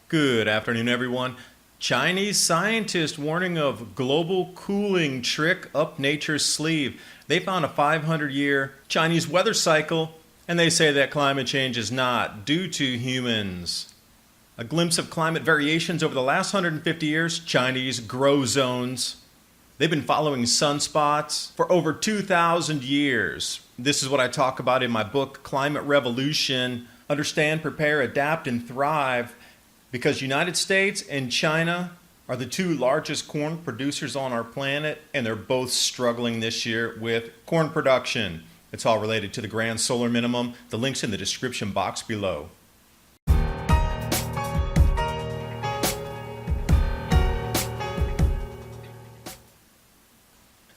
Good afternoon, everyone. Chinese scientists warning of global cooling trick up nature's sleeve. They found a 500-year Chinese weather cycle, and they say that climate change is not due to humans. A glimpse of climate variations over the last 150 years, Chinese grow zones. They've been following sunspots for over 2,000 years. This is what I talk about in my book, Climate Revolution. Understand, prepare, adapt, and thrive. Because United States and China are the two largest corn producers on our planet, and they're both struggling this year with corn production. It's all related to the Grand Solar Minimum. The link's in the description box below.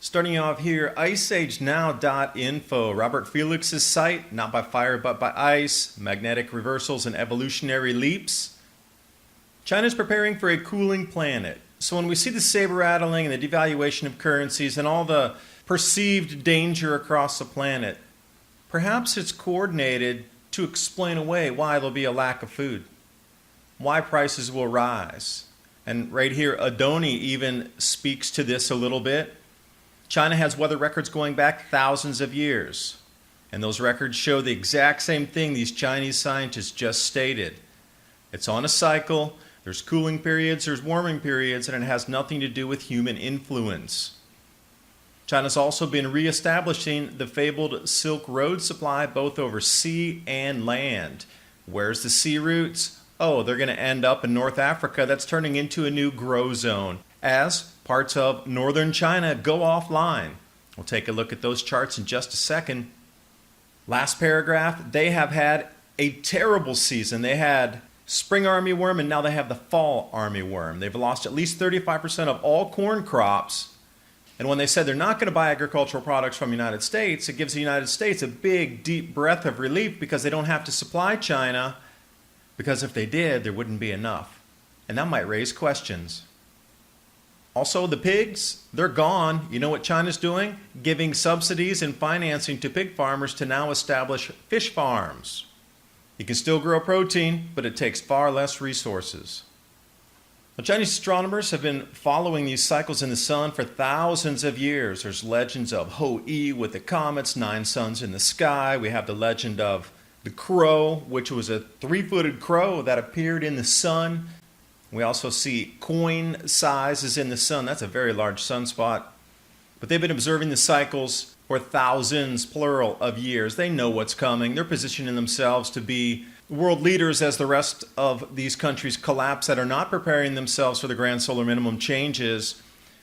Starting off here, IceAgeNow.info, Robert Felix's site, not by fire but by ice, magnetic reversals and evolutionary leaps. China's preparing for a cooling planet. So when we see the saber rattling and the devaluation of currencies and all the perceived danger across the planet, perhaps it's coordinated to explain away why there'll be a lack of food, why prices will rise. And right here, Adoni even speaks to this a little bit. China has weather records going back thousands of years. And those records show the exact same thing these Chinese scientists just stated. It's on a cycle. There's cooling periods, there's warming periods, and it has nothing to do with human influence. China's also been reestablishing the fabled Silk Road supply both over sea and land. Where's the sea routes? Oh, they're going to end up in North Africa. That's turning into a new grow zone as parts of northern China go offline. We'll take a look at those charts in just a second. Last paragraph, they have had a terrible season. They had spring armyworm, and now they have the fall armyworm. They've lost at least 35% of all corn crops. And when they said they're not going to buy agricultural products from the United States, it gives the United States a big, deep breath of relief because they don't have to supply China, because if they did, there wouldn't be enough. And that might raise questions. Also, the pigs, they're gone. You know what China's doing? Giving subsidies and financing to pig farmers to now establish fish farms. You can still grow protein, but it takes far less resources. Now, Chinese astronomers have been following these cycles in the sun for thousands of years. There's legends of Ho-E with the comets, 9 suns in the sky. We have the legend of the crow, which was a 3-footed crow that appeared in the sun. We also see coin sizes in the sun. That's a very large sunspot. But they've been observing the cycles for thousands, plural, of years. They know what's coming. They're positioning themselves to be world leaders as the rest of these countries collapse that are not preparing themselves for the Grand Solar Minimum changes.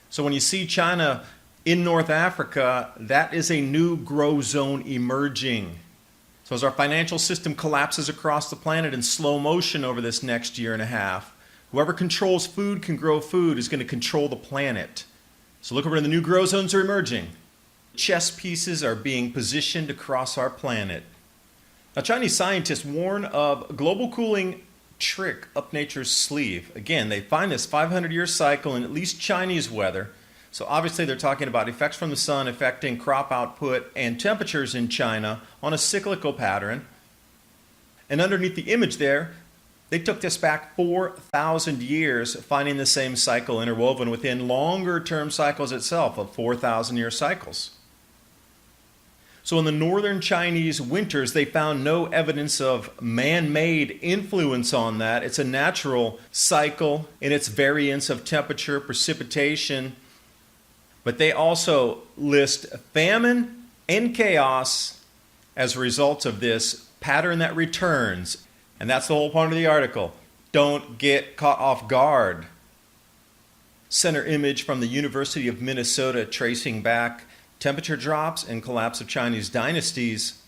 So when you see China in North Africa, that is a new grow zone emerging. So as our financial system collapses across the planet in slow motion over this next year and a half, whoever controls food can grow food is going to control the planet. So look where the new grow zones are emerging. Chess pieces are being positioned across our planet. Now, Chinese scientists warn of global cooling trick up nature's sleeve. Again, they find this 500-year cycle in at least Chinese weather. So obviously they're talking about effects from the sun affecting crop output and temperatures in China on a cyclical pattern. And underneath the image there, they took this back 4,000 years, finding the same cycle interwoven within longer-term cycles itself of 4,000-year cycles. So in the northern Chinese winters, they found no evidence of man-made influence on that. It's a natural cycle in its variance of temperature, precipitation. But they also list famine and chaos as a result of this pattern that returns. And that's the whole point of the article. Don't get caught off guard. Center image from the University of Minnesota tracing back temperature drops and collapse of Chinese dynasties.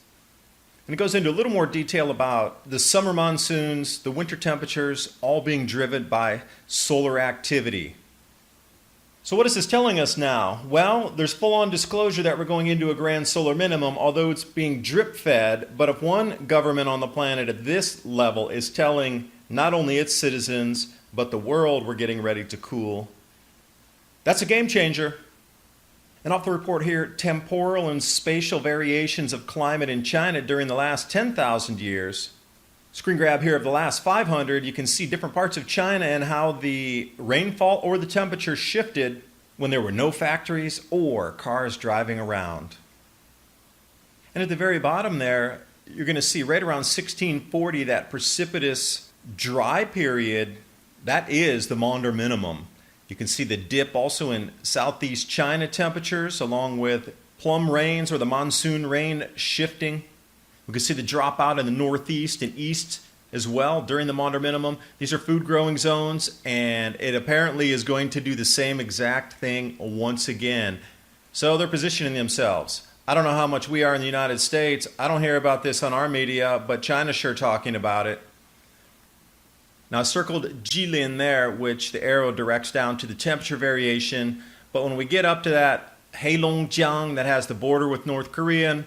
And it goes into a little more detail about the summer monsoons, the winter temperatures, all being driven by solar activity. So what is this telling us now? Well, there's full-on disclosure that we're going into a grand solar minimum, although it's being drip-fed. But if one government on the planet at this level is telling not only its citizens, but the world we're getting ready to cool, that's a game changer. And off the report here, temporal and spatial variations of climate in China during the last 10,000 years. Screen grab here of the last 500, you can see different parts of China and how the rainfall or the temperature shifted when there were no factories or cars driving around. And at the very bottom there, you're going to see right around 1640, that precipitous dry period, that is the Maunder Minimum. You can see the dip also in southeast China temperatures, along with plum rains or the monsoon rain shifting. We can see the dropout in the northeast and east as well during the Maunder Minimum. These are food growing zones, and it apparently is going to do the same exact thing once again. So they're positioning themselves. I don't know how much we are in the United States. I don't hear about this on our media, but China's sure talking about it. Now I circled Jilin there, which the arrow directs down to the temperature variation. But when we get up to that Heilongjiang that has the border with North Korea,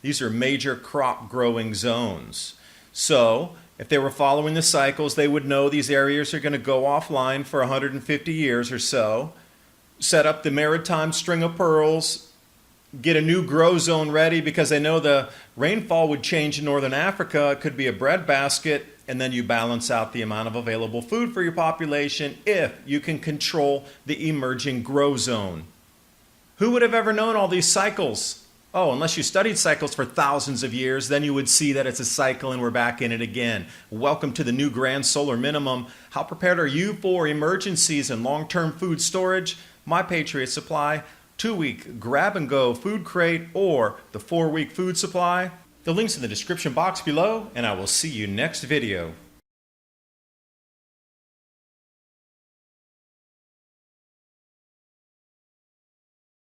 these are major crop growing zones. So if they were following the cycles, they would know these areas are going to go offline for 150 years or so, set up the maritime string of pearls, get a new grow zone ready because they know the rainfall would change in northern Africa. It could be a breadbasket, and then you balance out the amount of available food for your population if you can control the emerging grow zone. Who would have ever known all these cycles? Oh, unless you studied cycles for thousands of years, then you would see that it's a cycle and we're back in it again. Welcome to the new Grand Solar Minimum. How prepared are you for emergencies and long-term food storage? My Patriot Supply, 2-week grab-and-go food crate, or the 4-week food supply. The link's in the description box below, and I will see you next video.